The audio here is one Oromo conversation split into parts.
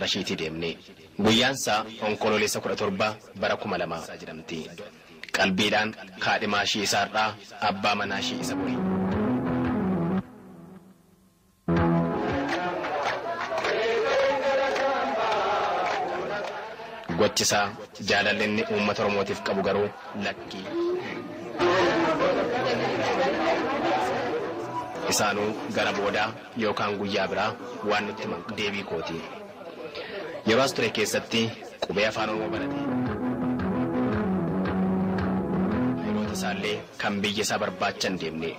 rashiitii deemne. Guyyaansaa onkololeessa 17 bara 2000 jedhamti. Qalbiidhaan kaadhimaa ishii isaarraa abbaa manaa ishii isa borii. Gochisaa jaalallinni uummata Oromootiif qabu garuu lakkii. Isaanuu gara boodaa yookaan guyyaa biraa waan nutti himan deebii kooti. Yeroo as ture keessatti qubee afaan Oromoo barate. Hiriyoota isaallee kan biyya isaa barbaachan deemne.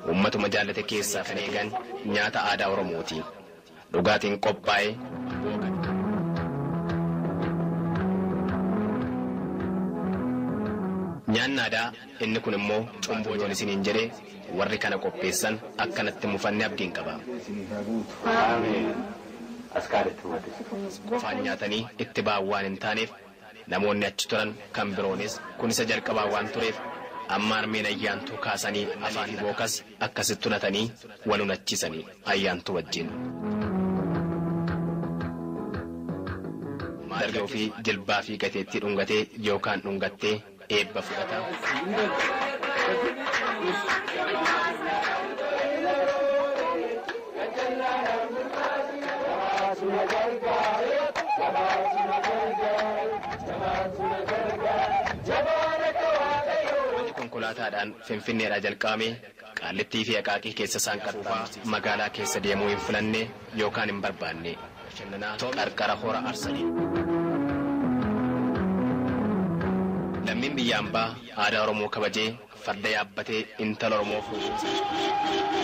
Uummatuma jaallate keessaa kan eegan nyaata aadaa Oromooti. Dhugaatiin qophaa'ee nyaanni aadaa inni kun immoo cumboo yoon isiniin jedhee warri kana qopheessan akkanatti mufanne abdiin qaba. Qofaan nyaatanii itti ba'an waan hin taaneef namoonni achi turan kan biroonis kun isa jalqabaa waan tureef amma armeen ayyaantuu kaasanii afaan bookas akkasitti tunatanii wal hunachisanii ayyaantuu wajjin. Dargagoo fi jilbaa fi gateettii dhungatee yookaan dhungattee eebba fudhata. Konkolaataadhaan Finfinneedhaa jalqabame Qaallittii fi Aqaaqii keessa isaan qaxxaa magaalaa keessa deemuu hin filanne yookaan hin barbaanne. Qarqara hora Arsadii. Lammiin biyya ambaa aadaa Oromoo kabajee farda yaabbatee intala Oromoo fuudhu.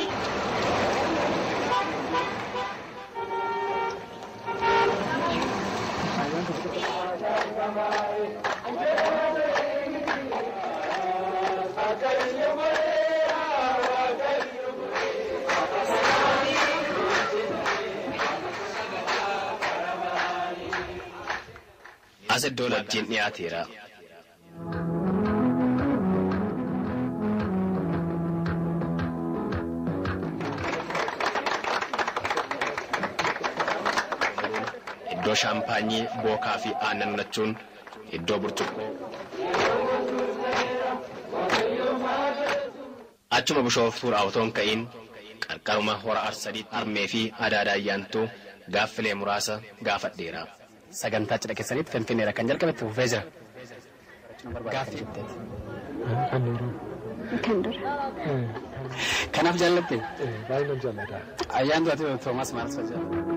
As iddoo wajjin dhiyaateera. Iddoo shaampaanyii bookaa fi aannan dhunachuun iddoo burcuqqoo. Achuma Bishooftuu raawwatoon ka'iin qarqaruma hora Arsadii armee fi adaada ayyaantuu gaaffilee muraasa gaafadheera. Sagantaa cidha keessanitti Finfinneedha kan jalqabetti fufee jira. Gaaffii jetteeti. Kan dura. Kanaaf jaallatte? Baay'inaan jaalladha. Ayyaantu ati Toomaas maal jaalladha?